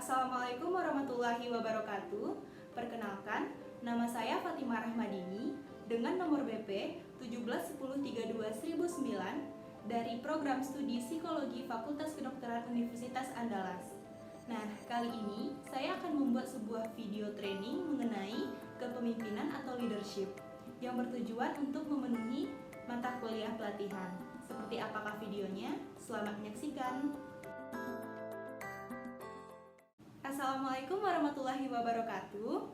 Assalamualaikum warahmatullahi wabarakatuh. Perkenalkan, nama saya Fatimah Rahmadini dengan nomor BP 171032009 dari Program Studi Psikologi Fakultas Kedokteran Universitas Andalas. Nah, kali ini saya akan membuat sebuah video training mengenai kepemimpinan atau leadership yang bertujuan untuk memenuhi mata kuliah pelatihan. Seperti apakah videonya? Selamat menyaksikan. Assalamualaikum warahmatullahi wabarakatuh.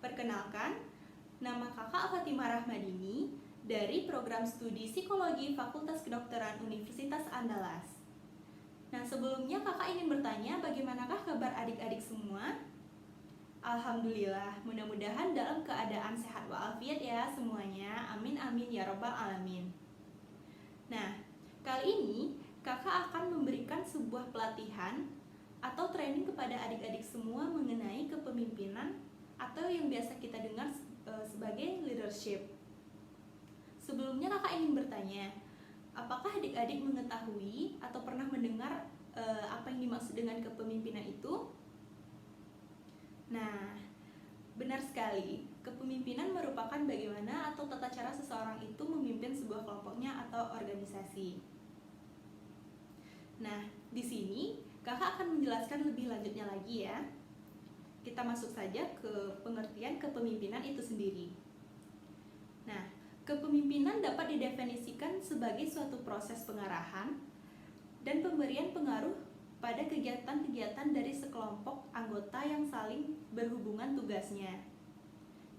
Perkenalkan, nama kakak Fatimah Rahmadini dari Program Studi Psikologi Fakultas Kedokteran Universitas Andalas. Nah, sebelumnya kakak ingin bertanya bagaimanakah kabar adik-adik semua? Alhamdulillah, mudah-mudahan dalam keadaan sehat walafiat ya semuanya. Amin amin ya robbal alamin. Nah, kali ini kakak akan memberikan sebuah pelatihan atau training kepada adik-adik semua mengenai kepemimpinan atau yang biasa kita dengar sebagai leadership. Sebelumnya kakak ingin bertanya, apakah adik-adik mengetahui atau pernah mendengar apa yang dimaksud dengan kepemimpinan itu? Nah, benar sekali, kepemimpinan merupakan bagaimana atau tata cara seseorang itu memimpin sebuah kelompoknya atau organisasi. Nah, di sini kakak akan menjelaskan lebih lanjutnya lagi ya. Kita masuk saja ke pengertian kepemimpinan itu sendiri. Nah, kepemimpinan dapat didefinisikan sebagai suatu proses pengarahan dan pemberian pengaruh pada kegiatan-kegiatan dari sekelompok anggota yang saling berhubungan tugasnya.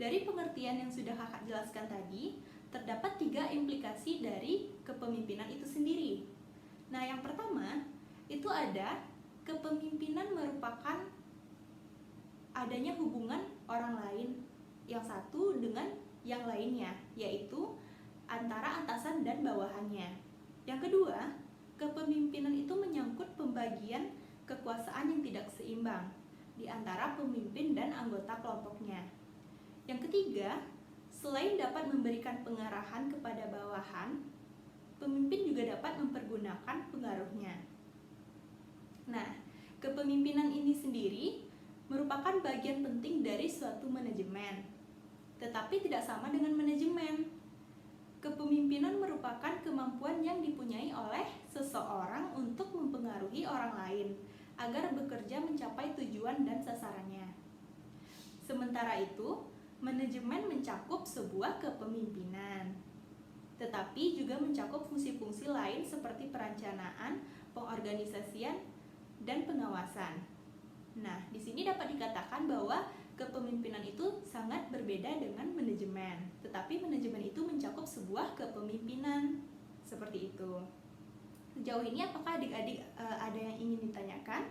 Dari pengertian yang sudah kakak jelaskan tadi, terdapat 3 implikasi dari kepemimpinan itu sendiri. Nah, yang pertama, itu ada kepemimpinan merupakan adanya hubungan orang lain yang satu dengan yang lainnya, yaitu antara atasan dan bawahannya. Yang kedua, kepemimpinan itu menyangkut pembagian kekuasaan yang tidak seimbang di antara pemimpin dan anggota kelompoknya. Yang ketiga, selain dapat memberikan pengarahan kepada bawahan, pemimpin juga dapat mempergunakan pengaruhnya. Nah, kepemimpinan ini sendiri merupakan bagian penting dari suatu manajemen, tetapi tidak sama dengan manajemen. Kepemimpinan merupakan kemampuan yang dipunyai oleh seseorang untuk mempengaruhi orang lain agar bekerja mencapai tujuan dan sasarannya. Sementara itu, manajemen mencakup sebuah kepemimpinan, tetapi juga mencakup fungsi-fungsi lain seperti perencanaan, pengorganisasian, dan pengawasan. Nah, di sini dapat dikatakan bahwa kepemimpinan itu sangat berbeda dengan manajemen, tetapi manajemen itu mencakup sebuah kepemimpinan. Seperti itu. Sejauh ini apakah adik-adik ada yang ingin ditanyakan?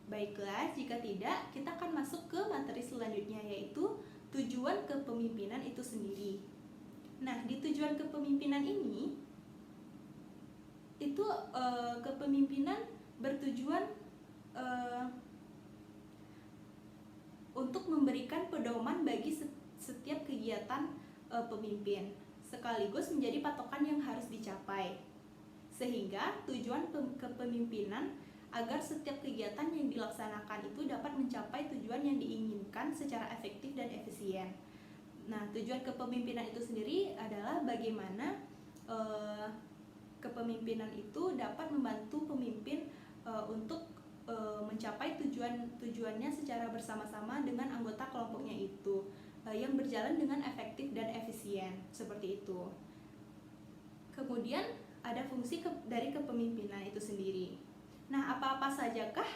Baiklah, jika tidak, kita akan masuk ke materi selanjutnya, yaitu tujuan kepemimpinan itu sendiri. Nah, di tujuan kepemimpinan ini, itu kepemimpinan bertujuan untuk memberikan pedoman bagi setiap kegiatan pemimpin, sekaligus menjadi patokan yang harus dicapai. Sehingga tujuan kepemimpinan agar setiap kegiatan yang dilaksanakan itu dapat mencapai tujuan yang diinginkan secara efektif dan efisien. Nah, tujuan kepemimpinan itu sendiri adalah bagaimana kepemimpinan itu dapat membantu pemimpin untuk mencapai tujuannya secara bersama-sama dengan anggota kelompoknya itu yang berjalan dengan efektif dan efisien, seperti itu. Kemudian ada fungsi dari kepemimpinan itu sendiri. Nah, apa-apa sajakah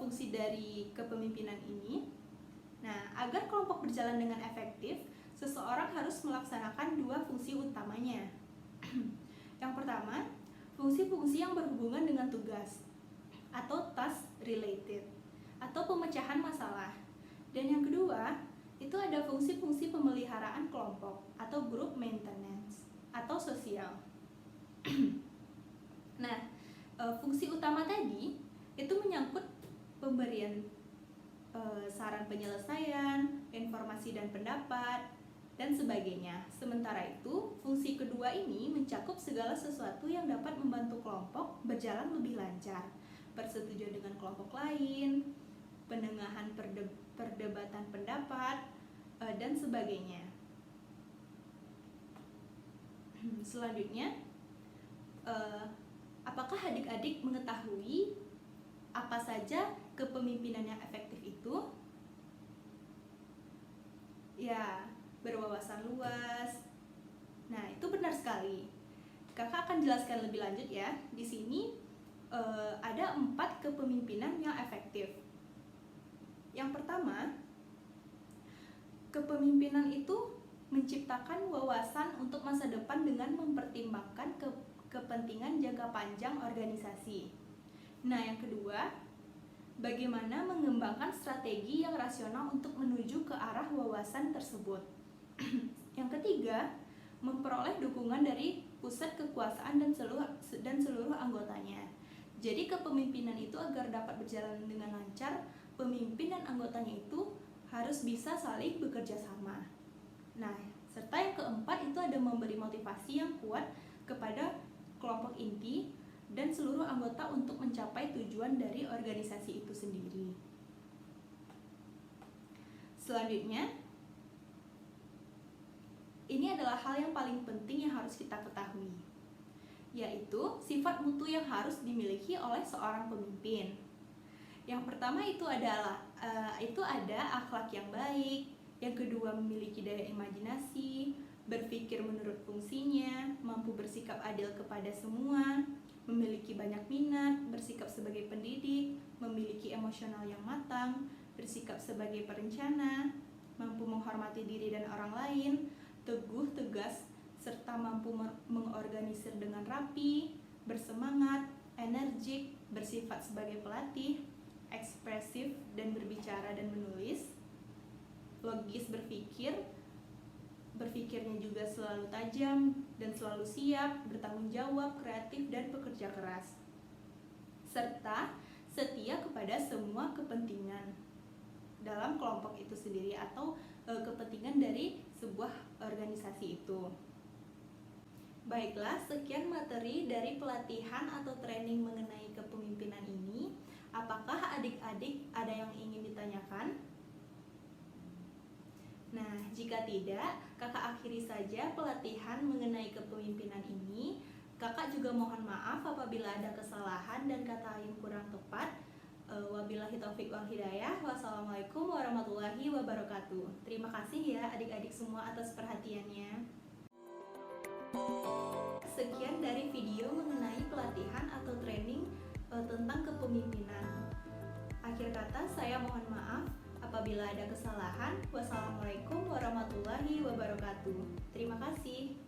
fungsi dari kepemimpinan ini? Nah, agar kelompok berjalan dengan efektif, seseorang harus melaksanakan 2 fungsi utamanya. Yang pertama, fungsi-fungsi yang berhubungan dengan tugas atau task related atau pemecahan masalah. Dan yang kedua, itu ada fungsi-fungsi pemeliharaan kelompok atau group maintenance atau sosial. Nah, fungsi utama tadi itu menyangkut pemberian saran penyelesaian, informasi dan pendapat, dan sebagainya. Sementara itu, fungsi kedua ini mencakup segala sesuatu yang dapat membantu kelompok berjalan lebih lancar, persetujuan dengan kelompok lain, penengahan perdebatan pendapat, dan sebagainya. Selanjutnya, apakah adik-adik mengetahui apa saja kepemimpinan yang efektif itu? Ya, berwawasan luas. Nah, itu benar sekali. Kakak akan jelaskan lebih lanjut ya. Di sini ada 4 kepemimpinan yang efektif. Yang pertama, kepemimpinan itu menciptakan wawasan untuk masa depan dengan mempertimbangkan kepentingan jangka panjang organisasi. Nah, yang kedua, bagaimana mengembangkan strategi yang rasional untuk menuju ke arah wawasan tersebut. Yang ketiga, memperoleh dukungan dari pusat kekuasaan dan seluruh anggotanya. Jadi kepemimpinan itu agar dapat berjalan dengan lancar, pemimpin dan anggotanya itu harus bisa saling bekerja sama. Nah, serta yang keempat itu ada memberi motivasi yang kuat kepada kelompok inti dan seluruh anggota untuk mencapai tujuan dari organisasi itu sendiri. Selanjutnya, ini adalah hal yang paling penting yang harus kita ketahui, yaitu sifat mutu yang harus dimiliki oleh seorang pemimpin. Yang pertama itu ada akhlak yang baik. Yang kedua, memiliki daya imajinasi, berpikir menurut fungsinya, mampu bersikap adil kepada semua, memiliki banyak minat, bersikap sebagai pendidik, memiliki emosional yang matang, bersikap sebagai perencana, mampu menghormati diri dan orang lain, teguh, tegas, serta mampu mengorganisir dengan rapi, bersemangat, energik, bersifat sebagai pelatih, ekspresif dan berbicara dan menulis, logis berpikirnya juga selalu tajam dan selalu siap, bertanggung jawab, kreatif, dan bekerja keras, serta setia kepada semua kepentingan dalam kelompok itu sendiri atau kepentingan dari sebuah organisasi itu. Baiklah, sekian materi dari pelatihan atau training mengenai kepemimpinan ini. Apakah adik-adik ada yang ingin ditanyakan? Nah, jika tidak, kakak akhiri saja pelatihan mengenai kepemimpinan ini. Kakak juga mohon maaf apabila ada kesalahan dan kata yang kurang tepat. Wabillahi taufiq wal hidayah. Wassalamualaikum warahmatullahi wabarakatuh. Terima kasih ya adik-adik semua atas perhatiannya. Sekian dari video mengenai pelatihan atau training tentang kepemimpinan. Akhir kata, saya mohon maaf apabila ada kesalahan. Wassalamualaikum warahmatullahi wabarakatuh. Terima kasih.